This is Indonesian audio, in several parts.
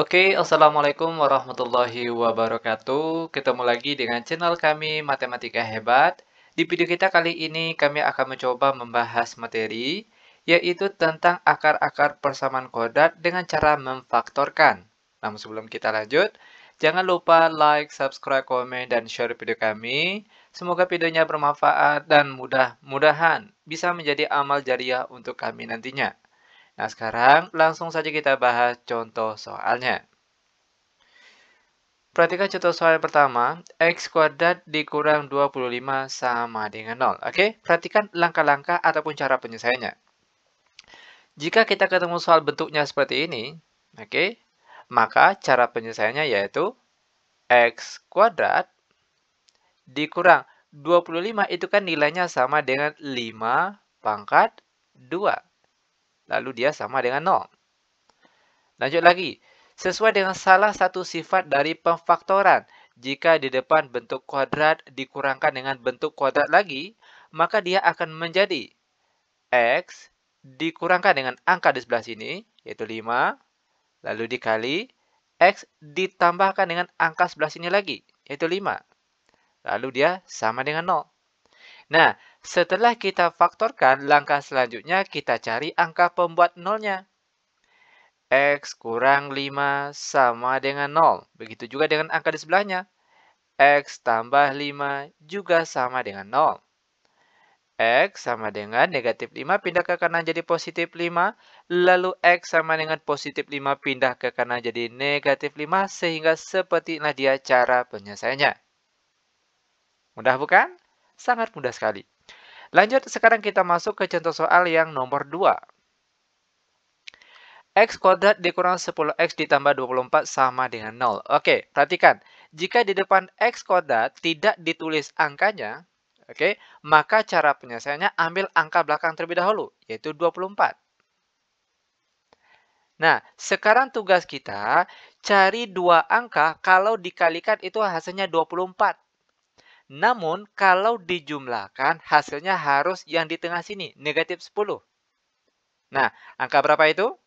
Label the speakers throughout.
Speaker 1: Oke, Assalamualaikum warahmatullahi wabarakatuh. Ketemu lagi dengan channel kami Matematika Hebat. Di video kita kali ini kami akan mencoba membahas materi, yaitu tentang akar-akar persamaan kodrat dengan cara memfaktorkan. Namun sebelum kita lanjut, jangan lupa like, subscribe, komen, dan share video kami. Semoga videonya bermanfaat dan mudah-mudahan bisa menjadi amal jariah untuk kami nantinya. Nah, sekarang langsung saja kita bahas contoh soalnya. Perhatikan contoh soal pertama, X kuadrat dikurang 25 sama dengan 0. Oke, perhatikan langkah-langkah ataupun cara penyelesaiannya. Jika kita ketemu soal bentuknya seperti ini, oke, maka cara penyelesaiannya yaitu X kuadrat dikurang 25 itu kan nilainya sama dengan 5 pangkat 2. Lalu dia sama dengan 0. Lanjut lagi. Sesuai dengan salah satu sifat dari pemfaktoran, jika di depan bentuk kuadrat dikurangkan dengan bentuk kuadrat lagi, maka dia akan menjadi X dikurangkan dengan angka di sebelah sini, yaitu 5, lalu dikali X ditambahkan dengan angka sebelah sini lagi, yaitu 5. Lalu dia sama dengan 0. Nah, setelah kita faktorkan, langkah selanjutnya kita cari angka pembuat nolnya. X kurang 5 sama dengan 0. Begitu juga dengan angka di sebelahnya. X tambah 5 juga sama dengan 0. X sama dengan negatif 5 pindah ke kanan jadi positif 5. Lalu X sama dengan positif 5 pindah ke kanan jadi negatif 5. Sehingga seperti inilah dia cara penyelesaiannya. Mudah bukan? Sangat mudah sekali. Lanjut, sekarang kita masuk ke contoh soal yang nomor 2. X kuadrat dikurang 10X ditambah 24 sama dengan 0. Oke, perhatikan. Jika di depan X kuadrat tidak ditulis angkanya, oke, maka cara penyelesaiannya ambil angka belakang terlebih dahulu, yaitu 24. Nah, sekarang tugas kita cari dua angka kalau dikalikan itu hasilnya 24. Namun, kalau dijumlahkan hasilnya harus yang di tengah sini, negatif 10. Nah, angka berapa itu?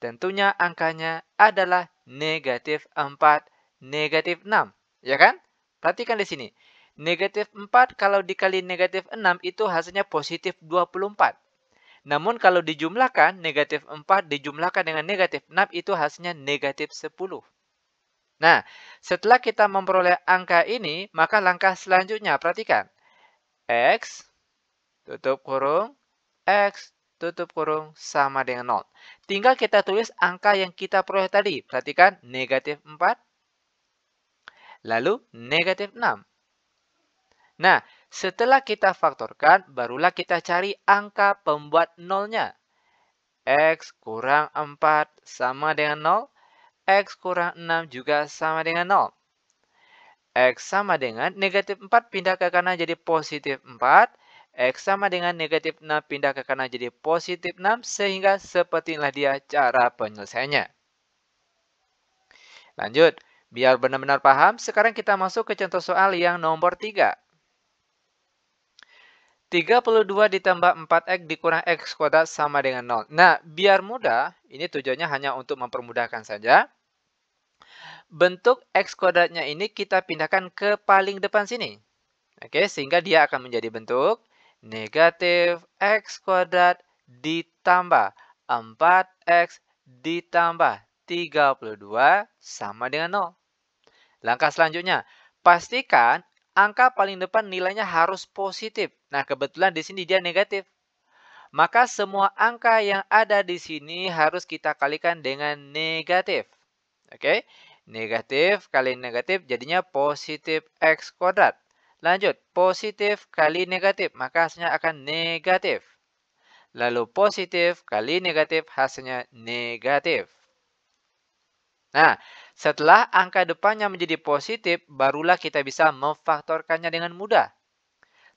Speaker 1: Tentunya angkanya adalah negatif 4, negatif 6. Ya kan? Perhatikan di sini. Negatif 4 kalau dikali negatif 6 itu hasilnya positif 24. Namun kalau dijumlahkan, negatif 4 dijumlahkan dengan negatif 6 itu hasilnya negatif 10. Nah, setelah kita memperoleh angka ini, maka langkah selanjutnya, perhatikan. X, tutup kurung, X, tutup kurung, sama dengan 0. Tinggal kita tulis angka yang kita peroleh tadi. Perhatikan, negatif 4, lalu negatif 6. Nah, setelah kita faktorkan, barulah kita cari angka pembuat nolnya. X kurang 4 sama dengan 0. X kurang 6 juga sama dengan 0. X sama dengan negatif 4 pindah ke kanan jadi positif 4. X sama dengan negatif 6 pindah ke kanan jadi positif 6. Sehingga seperti inilah dia cara penyelesaiannya. Lanjut, biar benar-benar paham, sekarang kita masuk ke contoh soal yang nomor 3. 32 ditambah 4X dikurang X kuadrat sama dengan 0. Nah, biar mudah, ini tujuannya hanya untuk mempermudahkan saja. Bentuk X kuadratnya ini kita pindahkan ke paling depan sini. Oke, sehingga dia akan menjadi bentuk negatif X kuadrat ditambah 4X ditambah 32 sama dengan 0. Langkah selanjutnya, pastikan angka paling depan nilainya harus positif. Nah, kebetulan di sini dia negatif. Maka semua angka yang ada di sini harus kita kalikan dengan negatif. Oke, negatif kali negatif jadinya positif X kuadrat. Lanjut, positif kali negatif, maka hasilnya akan negatif. Lalu positif kali negatif, hasilnya negatif. Nah, setelah angka depannya menjadi positif, barulah kita bisa memfaktorkannya dengan mudah.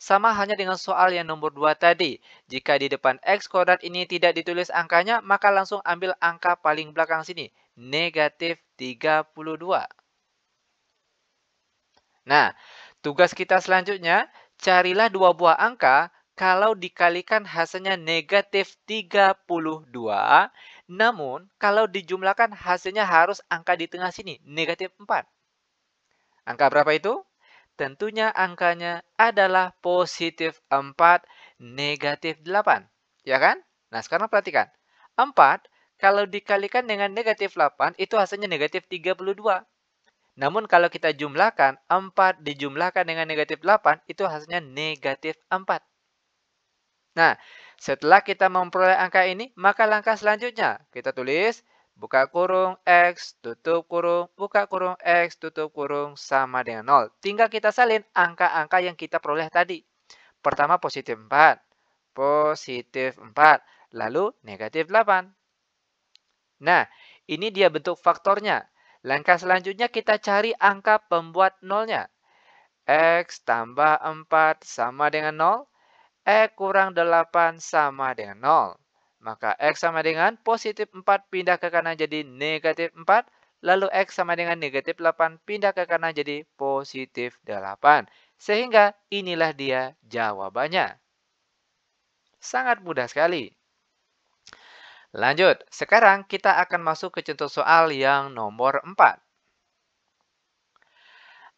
Speaker 1: Sama halnya dengan soal yang nomor 2 tadi. Jika di depan X kuadrat ini tidak ditulis angkanya, maka langsung ambil angka paling belakang sini. Negatif 32. Nah, tugas kita selanjutnya, carilah dua buah angka kalau dikalikan hasilnya negatif 32. Namun, kalau dijumlahkan hasilnya harus angka di tengah sini, negatif 4. Angka berapa itu? Tentunya angkanya adalah positif 4, negatif 8. Ya kan? Nah, sekarang perhatikan. 4, kalau dikalikan dengan negatif 8, itu hasilnya negatif 32. Namun, kalau kita jumlahkan, 4 dijumlahkan dengan negatif 8, itu hasilnya negatif 4. Nah, setelah kita memperoleh angka ini, maka langkah selanjutnya kita tulis buka kurung X, tutup kurung, buka kurung X, tutup kurung sama dengan 0. Tinggal kita salin angka-angka yang kita peroleh tadi. Pertama positif 4, positif 4, lalu negatif 8. Nah, ini dia bentuk faktornya. Langkah selanjutnya kita cari angka pembuat nolnya. X tambah 4 sama dengan 0. X kurang 8 sama dengan 0. Maka X sama dengan positif 4 pindah ke kanan jadi negatif 4. Lalu X sama dengan negatif 8 pindah ke kanan jadi positif 8. Sehingga inilah dia jawabannya. Sangat mudah sekali. Lanjut, sekarang kita akan masuk ke contoh soal yang nomor 4.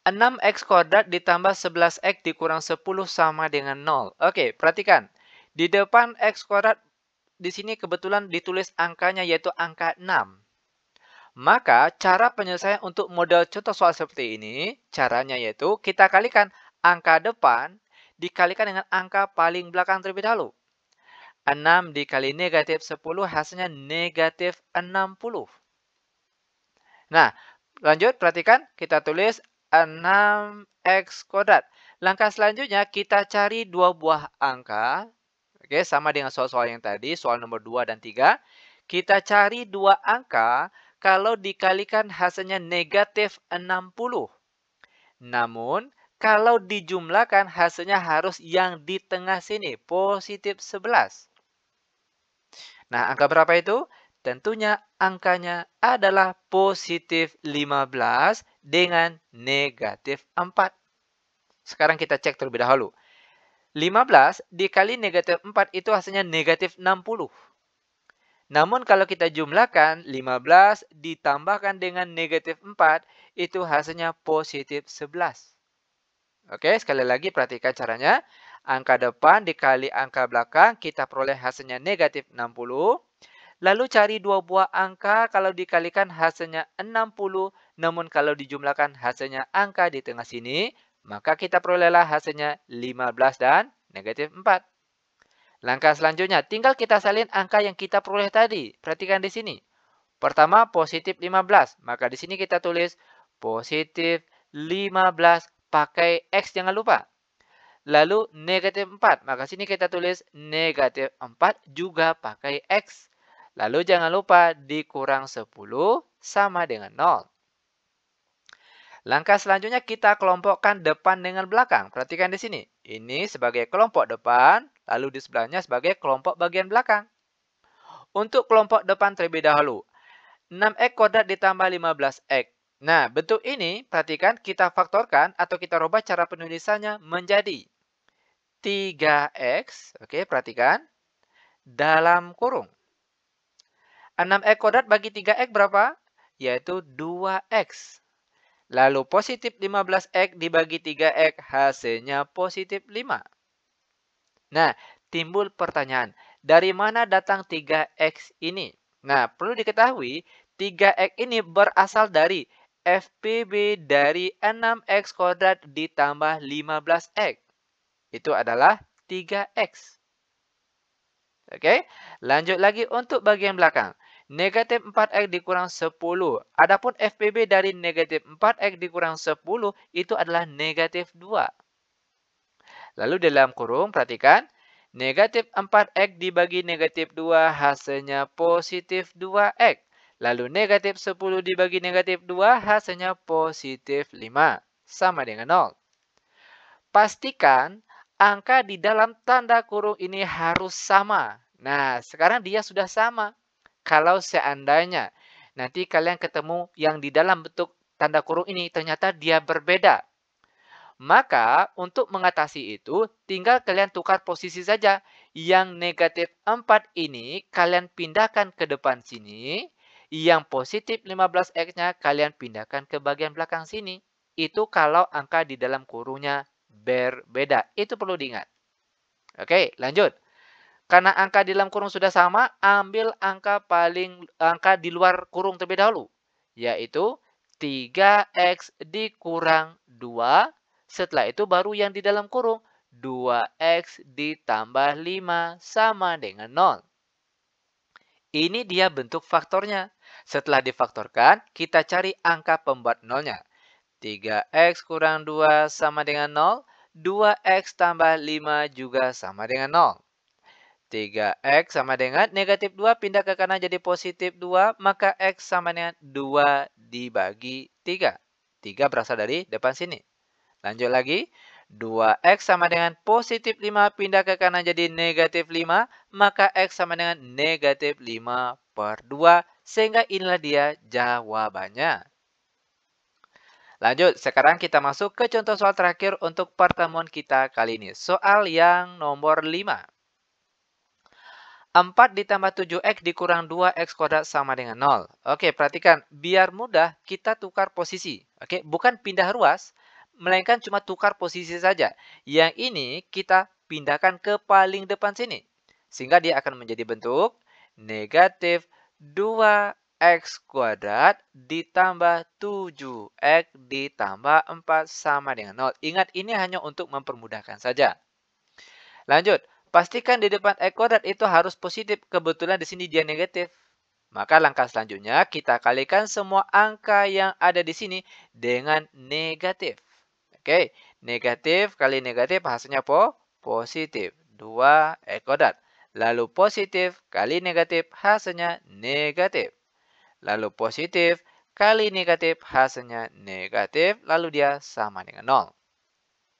Speaker 1: 6x kuadrat ditambah 11x dikurang 10 sama dengan 0. Oke, perhatikan. Di depan x kuadrat di sini kebetulan ditulis angkanya yaitu angka 6. Maka cara penyelesaian untuk model contoh soal seperti ini, caranya yaitu kita kalikan angka depan dikalikan dengan angka paling belakang terlebih dahulu. 6 dikali negatif 10 hasilnya negatif 60. Nah, lanjut perhatikan kita tulis 6x kuadrat. Langkah selanjutnya kita cari dua buah angka. Oke, sama dengan soal-soal yang tadi, soal nomor 2 dan 3. Kita cari dua angka kalau dikalikan hasilnya negatif 60. Namun, kalau dijumlahkan hasilnya harus yang di tengah sini, positif 11. Nah, angka berapa itu? Tentunya angkanya adalah positif 15 dengan negatif 4. Sekarang kita cek terlebih dahulu. 15 dikali negatif 4 itu hasilnya negatif 60. Namun kalau kita jumlahkan 15 ditambahkan dengan negatif 4 itu hasilnya positif 11. Oke, sekali lagi perhatikan caranya. Angka depan dikali angka belakang kita peroleh hasilnya negatif 60. Lalu cari dua buah angka kalau dikalikan hasilnya 60. Namun kalau dijumlahkan hasilnya angka di tengah sini. Maka kita perolehlah hasilnya 15 dan negatif 4. Langkah selanjutnya tinggal kita salin angka yang kita peroleh tadi. Perhatikan di sini. Pertama positif 15. Maka di sini kita tulis positif 15 pakai X jangan lupa. Lalu negatif 4. Maka sini kita tulis negatif 4 juga pakai X. Lalu jangan lupa dikurang 10 sama dengan 0. Langkah selanjutnya kita kelompokkan depan dengan belakang. Perhatikan di sini. Ini sebagai kelompok depan, lalu di sebelahnya sebagai kelompok bagian belakang. Untuk kelompok depan terlebih dahulu. 6x kuadrat ditambah 15x. Nah, bentuk ini perhatikan kita faktorkan atau kita rubah cara penulisannya menjadi 3x. Oke, perhatikan. Dalam kurung. 6x kuadrat bagi 3x berapa? Yaitu 2x. Lalu positif 15x dibagi 3x hasilnya positif 5. Nah, timbul pertanyaan. Dari mana datang 3x ini? Nah, perlu diketahui 3x ini berasal dari FPB dari 6x kuadrat ditambah 15x. Itu adalah 3x. Oke, lanjut lagi untuk bagian belakang. Negatif 4x dikurang 10. Adapun FPB dari negatif 4x dikurang 10 itu adalah negatif 2. Lalu dalam kurung, perhatikan. Negatif 4x dibagi negatif 2 hasilnya positif 2x. Lalu negatif 10 dibagi negatif 2 hasilnya positif 5. Sama dengan 0. Pastikan angka di dalam tanda kurung ini harus sama. Nah, sekarang dia sudah sama. Kalau seandainya nanti kalian ketemu yang di dalam bentuk tanda kurung ini ternyata dia berbeda. Maka, untuk mengatasi itu, tinggal kalian tukar posisi saja. Yang negatif 4 ini, kalian pindahkan ke depan sini. Yang positif 15X-nya, kalian pindahkan ke bagian belakang sini. Itu kalau angka di dalam kurungnya berbeda. Itu perlu diingat. Oke, lanjut. Karena angka di dalam kurung sudah sama, ambil angka di luar kurung terlebih dahulu, yaitu 3X dikurang 2. Setelah itu baru yang di dalam kurung, 2X ditambah 5 sama dengan 0. Ini dia bentuk faktornya. Setelah difaktorkan, kita cari angka pembuat nolnya. 3X kurang 2 sama dengan 0. 2X tambah 5 juga sama dengan 0. 3X sama dengan negatif 2 pindah ke kanan jadi positif 2. Maka X sama dengan 2 dibagi 3. 3 berasal dari depan sini. Lanjut lagi. 2X sama dengan positif 5 pindah ke kanan jadi negatif 5. Maka X sama dengan negatif 5 per 2. Sehingga inilah dia jawabannya. Lanjut, sekarang kita masuk ke contoh soal terakhir untuk pertemuan kita kali ini. Soal yang nomor 5. 4 ditambah 7X dikurang 2X kuadrat sama dengan 0. Oke, perhatikan. Biar mudah, kita tukar posisi. Oke, bukan pindah ruas, melainkan cuma tukar posisi saja. Yang ini kita pindahkan ke paling depan sini. Sehingga dia akan menjadi bentuk negatif 2X kuadrat ditambah 7X ditambah 4 sama dengan 0. Ingat, ini hanya untuk mempermudahkan saja. Lanjut. Pastikan di depan X kuadrat itu harus positif. Kebetulan di sini dia negatif. Maka langkah selanjutnya kita kalikan semua angka yang ada di sini dengan negatif. Oke, negatif kali negatif hasilnya positif. 2X kuadrat. Lalu positif kali negatif hasilnya negatif. Lalu positif kali negatif hasilnya negatif. Lalu dia sama dengan 0.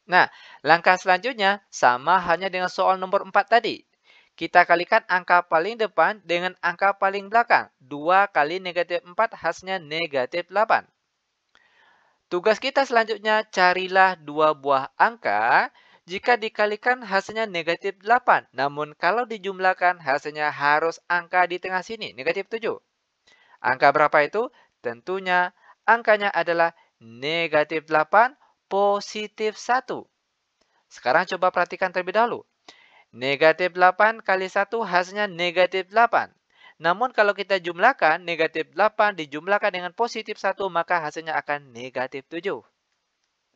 Speaker 1: Nah, langkah selanjutnya sama hanya dengan soal nomor 4 tadi. Kita kalikan angka paling depan dengan angka paling belakang. 2 kali negatif 4 hasilnya negatif 8. Tugas kita selanjutnya, carilah dua buah angka. Jika dikalikan hasilnya negatif 8. Namun kalau dijumlahkan hasilnya harus angka di tengah sini, negatif 7. Angka berapa itu? Tentunya angkanya adalah negatif 8 positif 1. Sekarang coba perhatikan terlebih dahulu. Negatif 8 kali 1 hasilnya negatif 8. Namun kalau kita jumlahkan, negatif 8 dijumlahkan dengan positif 1, maka hasilnya akan negatif 7.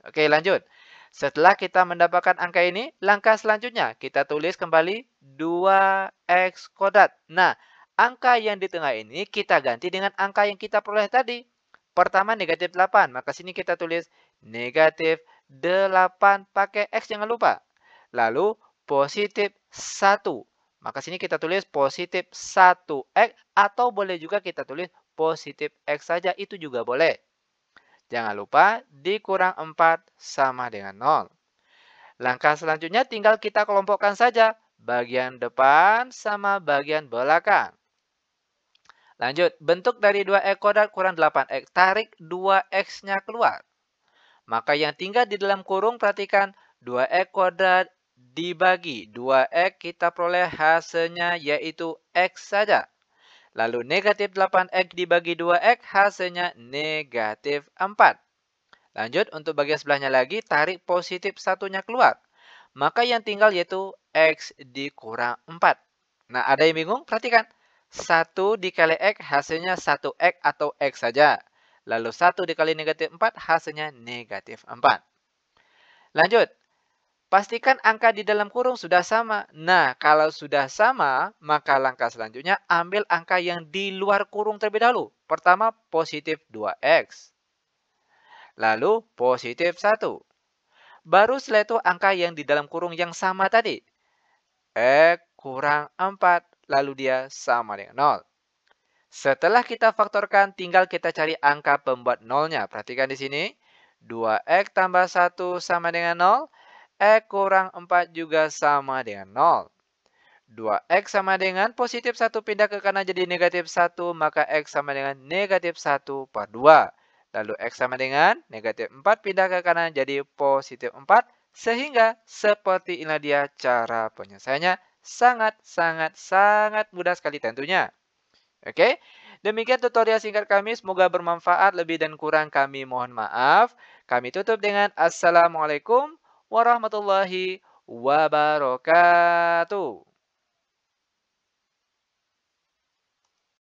Speaker 1: Oke, lanjut. Setelah kita mendapatkan angka ini, langkah selanjutnya kita tulis kembali 2X kuadrat. Nah, angka yang di tengah ini kita ganti dengan angka yang kita peroleh tadi. Pertama negatif 8, maka sini kita tulis negatif 8 pakai X jangan lupa. Lalu positif 1. Maka sini kita tulis positif 1X atau boleh juga kita tulis positif X saja, itu juga boleh. Jangan lupa dikurang 4 sama dengan 0. Langkah selanjutnya tinggal kita kelompokkan saja. Bagian depan sama bagian belakang. Lanjut, bentuk dari 2X kuadrat kurang 8X. Tarik 2X-nya keluar. Maka yang tinggal di dalam kurung, perhatikan 2X kuadrat dibagi 2X, kita peroleh hasilnya yaitu X saja. Lalu negatif 8X dibagi 2X, hasilnya negatif 4. Lanjut, untuk bagian sebelahnya lagi, tarik positif satunya keluar. Maka yang tinggal yaitu X dikurang 4. Nah, ada yang bingung? Perhatikan. 1 dikali X hasilnya 1X atau X saja. Lalu 1 dikali negatif 4 hasilnya negatif 4. Lanjut. Pastikan angka di dalam kurung sudah sama. Nah, kalau sudah sama, maka langkah selanjutnya ambil angka yang di luar kurung terlebih dahulu. Pertama, positif 2X. Lalu, positif 1. Baru setelah itu angka yang di dalam kurung yang sama tadi. X kurang 4. Lalu dia sama dengan 0. Setelah kita faktorkan, tinggal kita cari angka pembuat nolnya. Perhatikan di sini. 2X tambah 1 sama dengan 0. X kurang 4 juga sama dengan 0. 2X sama dengan positif 1 pindah ke kanan jadi negatif 1. Maka X sama dengan negatif 1 per 2. Lalu X sama dengan negatif 4 pindah ke kanan jadi positif 4. Sehingga seperti inilah dia cara penyelesaiannya. Sangat mudah sekali tentunya. Oke, demikian tutorial singkat kami. Semoga bermanfaat. Lebih dan kurang kami mohon maaf. Kami tutup dengan Assalamualaikum warahmatullahi wabarakatuh.